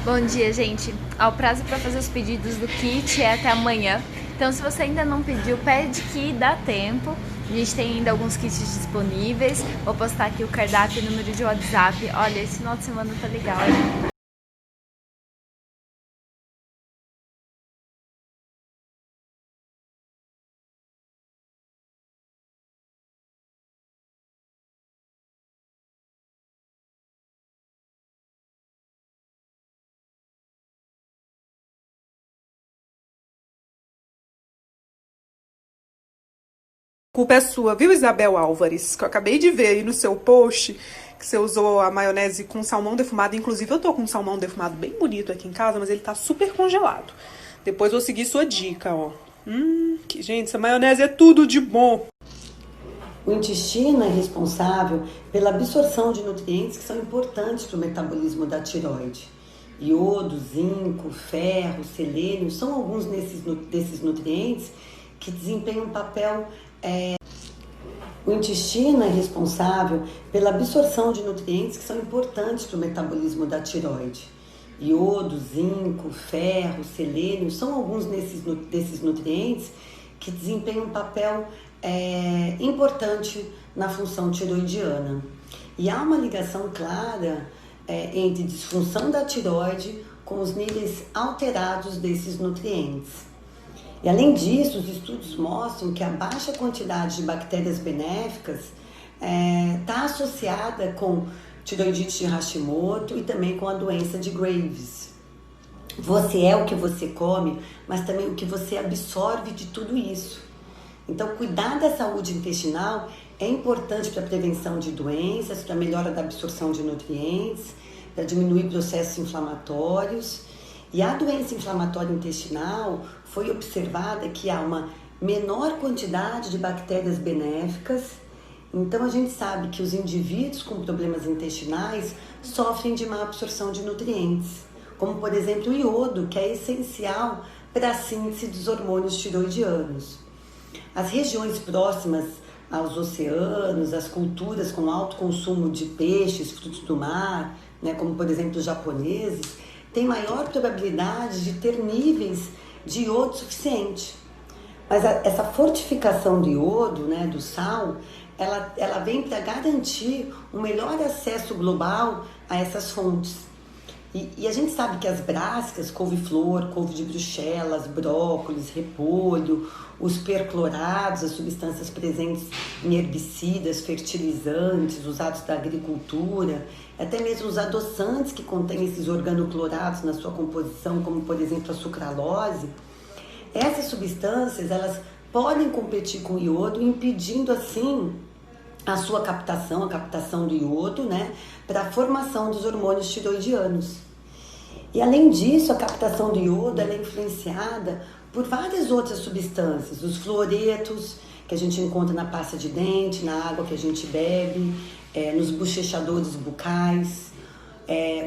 Bom dia, gente. O prazo para fazer os pedidos do kit é até amanhã. Então, se você ainda não pediu, pede que dá tempo. A gente tem ainda alguns kits disponíveis. Vou postar aqui o cardápio e o número de WhatsApp. Olha, esse final de semana tá legal, hein? Culpa é sua, viu, Isabel Álvares? Que eu acabei de ver aí no seu post que você usou a maionese com salmão defumado. Inclusive, eu tô com um salmão defumado bem bonito aqui em casa, mas ele tá super congelado. Depois vou seguir sua dica, ó. Gente, essa maionese é tudo de bom. O intestino é responsável pela absorção de nutrientes que são importantes para o metabolismo da tireoide. Iodo, zinco, ferro, selênio são alguns desses nutrientes que desempenham um papel. O intestino é responsável pela absorção de nutrientes que são importantes para o metabolismo da tireoide. Iodo, zinco, ferro, selênio são alguns desses nutrientes que desempenham um papel importante na função tiroidiana. E há uma ligação clara entre disfunção da tireoide com os níveis alterados desses nutrientes. E além disso, os estudos mostram que a baixa quantidade de bactérias benéficas está associada com tireoidite de Hashimoto e também com a doença de Graves. Você é o que você come, mas também o que você absorve de tudo isso. Então, cuidar da saúde intestinal é importante para a prevenção de doenças, para a melhora da absorção de nutrientes, para diminuir processos inflamatórios. E a doença inflamatória intestinal foi observada que há uma menor quantidade de bactérias benéficas. Então, a gente sabe que os indivíduos com problemas intestinais sofrem de má absorção de nutrientes, como, por exemplo, o iodo, que é essencial para a síntese dos hormônios tiroidianos. As regiões próximas aos oceanos, as culturas com alto consumo de peixes, frutos do mar, né, como, por exemplo, os japoneses, têm maior probabilidade de ter níveis de iodo suficiente. Mas essa fortificação do iodo, né, do sal, ela vem para garantir um melhor acesso global a essas fontes. E a gente sabe que as brásicas, couve-flor, couve de Bruxelas, brócolis, repolho, os perclorados, as substâncias presentes em herbicidas, fertilizantes, usados da agricultura, até mesmo os adoçantes que contêm esses organoclorados na sua composição, como por exemplo a sucralose, essas substâncias elas podem competir com o iodo, impedindo assim a sua captação, a captação do iodo, né, para a formação dos hormônios tiroidianos. E além disso, a captação do iodo ela é influenciada por várias outras substâncias, os fluoretos, que a gente encontra na pasta de dente, na água que a gente bebe, nos bochechadores bucais,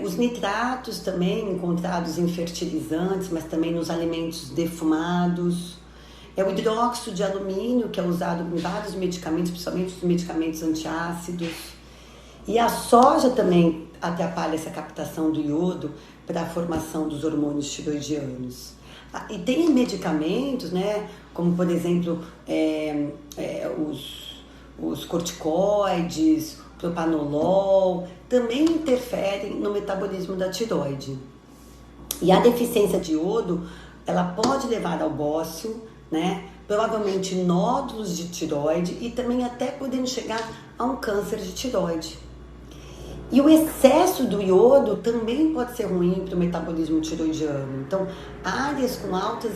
os nitratos também encontrados em fertilizantes, mas também nos alimentos defumados, o hidróxido de alumínio, que é usado em vários medicamentos, principalmente os medicamentos antiácidos. E a soja também atrapalha essa captação do iodo para a formação dos hormônios tiroidianos. E tem medicamentos, né, como por exemplo os corticoides, propanolol, também interferem no metabolismo da tireoide. E a deficiência de iodo, ela pode levar ao bócio, né, provavelmente nódulos de tireoide e também até podendo chegar a um câncer de tireoide. E o excesso do iodo também pode ser ruim para o metabolismo tiroidiano. Então, áreas com alta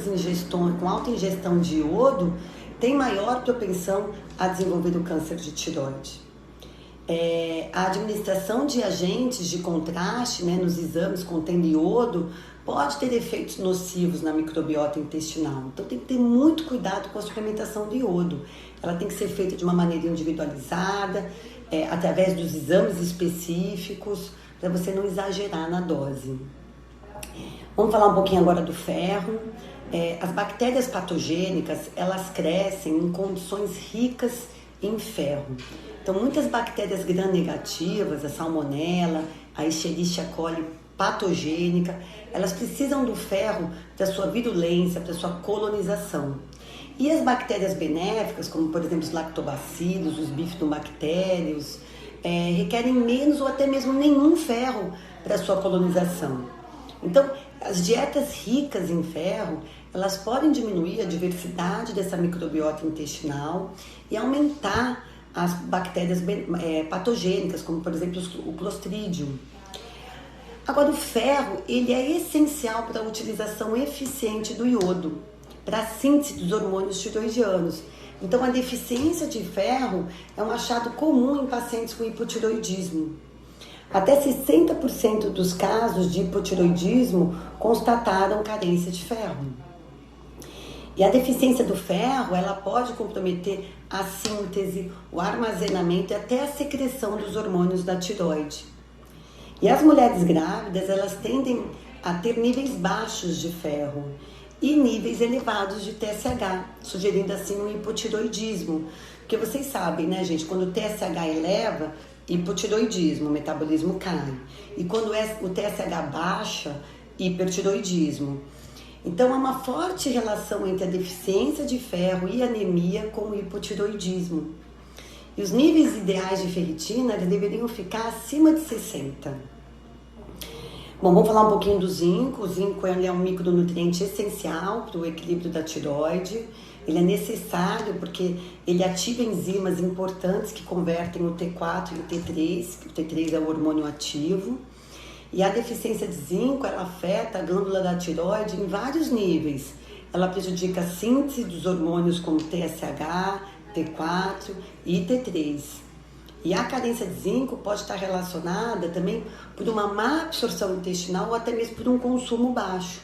ingestão de iodo têm maior propensão a desenvolver o câncer de tireoide. A administração de agentes de contraste, né, nos exames contendo iodo pode ter efeitos nocivos na microbiota intestinal. Então tem que ter muito cuidado com a suplementação de iodo. Ela tem que ser feita de uma maneira individualizada, através dos exames específicos, para você não exagerar na dose. Vamos falar um pouquinho agora do ferro. As bactérias patogênicas, elas crescem em condições ricas em ferro. Então, muitas bactérias gram-negativas, a salmonella, a Escherichia coli, patogênica, elas precisam do ferro para sua virulência, para sua colonização. E as bactérias benéficas, como por exemplo os lactobacilos, os bifidobactérios, requerem menos ou até mesmo nenhum ferro para sua colonização. Então, as dietas ricas em ferro, elas podem diminuir a diversidade dessa microbiota intestinal e aumentar as bactérias patogênicas, como por exemplo o Clostridium. Agora, o ferro, ele é essencial para a utilização eficiente do iodo, para a síntese dos hormônios tiroidianos. Então, a deficiência de ferro é um achado comum em pacientes com hipotiroidismo. Até 60% dos casos de hipotiroidismo constataram carência de ferro. E a deficiência do ferro, ela pode comprometer a síntese, o armazenamento e até a secreção dos hormônios da tireoide. E as mulheres grávidas, elas tendem a ter níveis baixos de ferro e níveis elevados de TSH, sugerindo assim um hipotiroidismo. Porque vocês sabem, né, gente, quando o TSH eleva, hipotiroidismo, o metabolismo cai. E quando o TSH baixa, hipertiroidismo. Então, há uma forte relação entre a deficiência de ferro e anemia com o hipotiroidismo. E os níveis ideais de ferritina deveriam ficar acima de 60. Bom, vamos falar um pouquinho do zinco. O zinco é um micronutriente essencial para o equilíbrio da tireoide. Ele é necessário porque ele ativa enzimas importantes que convertem o T4 em T3, que o T3 é o hormônio ativo. E a deficiência de zinco, ela afeta a glândula da tireoide em vários níveis. Ela prejudica a síntese dos hormônios como TSH, T4 e T3. E a carência de zinco pode estar relacionada também por uma má absorção intestinal ou até mesmo por um consumo baixo.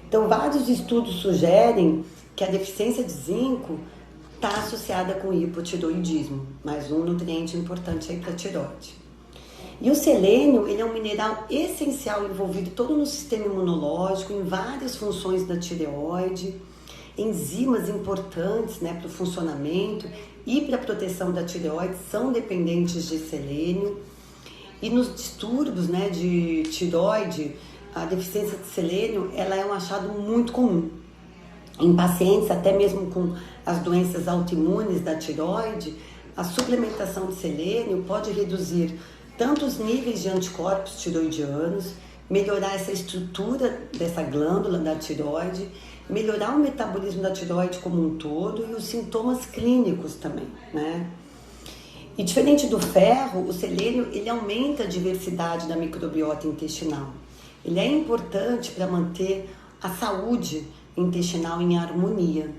Então, vários estudos sugerem que a deficiência de zinco está associada com hipotiroidismo, mais um nutriente importante aí para a tireoide. E o selênio, ele é um mineral essencial envolvido todo no sistema imunológico, em várias funções da tireoide, enzimas importantes, né, para o funcionamento e para a proteção da tireoide são dependentes de selênio. E nos distúrbios, né, de tireoide, a deficiência de selênio, ela é um achado muito comum. Em pacientes, até mesmo com as doenças autoimunes da tireoide, a suplementação de selênio pode reduzir tanto os níveis de anticorpos tiroidianos, melhorar essa estrutura dessa glândula da tireoide, melhorar o metabolismo da tireoide como um todo e os sintomas clínicos também, né? E diferente do ferro, o selênio, ele aumenta a diversidade da microbiota intestinal. Ele é importante para manter a saúde intestinal em harmonia.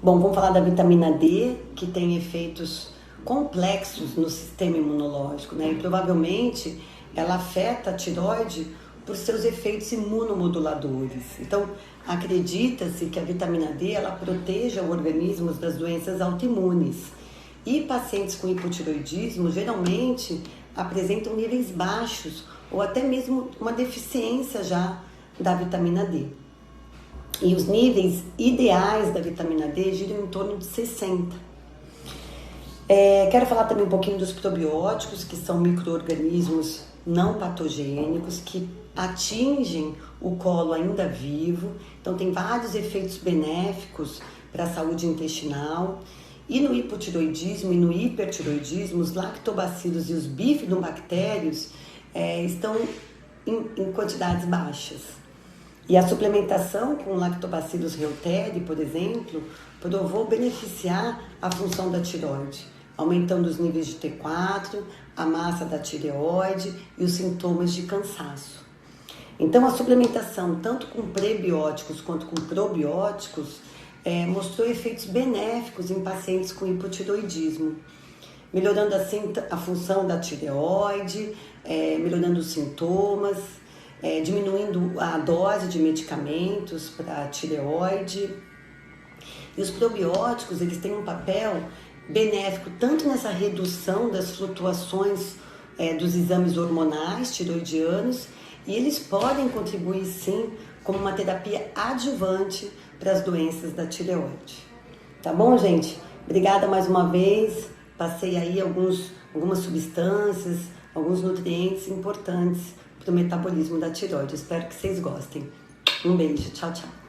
Bom, vamos falar da vitamina D, que tem efeitos complexos no sistema imunológico, né? E provavelmente ela afeta a tireoide por seus efeitos imunomoduladores. Então, acredita-se que a vitamina D, ela proteja o organismo das doenças autoimunes. E pacientes com hipotiroidismo geralmente apresentam níveis baixos ou até mesmo uma deficiência já da vitamina D. E os níveis ideais da vitamina D giram em torno de 60. Quero falar também um pouquinho dos probióticos, que são micro-organismos não patogênicos, que atingem o colo ainda vivo. Então, tem vários efeitos benéficos para a saúde intestinal. E no hipotiroidismo e no hipertiroidismo, os lactobacilos e os bifidobactérios estão em quantidades baixas. E a suplementação com lactobacillus reuteri, por exemplo, provou beneficiar a função da tireoide, aumentando os níveis de T4, a massa da tireoide e os sintomas de cansaço. Então, a suplementação, tanto com prebióticos quanto com probióticos, mostrou efeitos benéficos em pacientes com hipotiroidismo, melhorando assim a função da tireoide, melhorando os sintomas, diminuindo a dose de medicamentos para a tireoide. E os probióticos, eles têm um papel benéfico tanto nessa redução das flutuações dos exames hormonais tiroidianos, e eles podem contribuir sim como uma terapia adjuvante para as doenças da tireoide. Tá bom, gente? Obrigada mais uma vez. Passei aí algumas substâncias, alguns nutrientes importantes do metabolismo da tireoide. Espero que vocês gostem. Um beijo, tchau, tchau.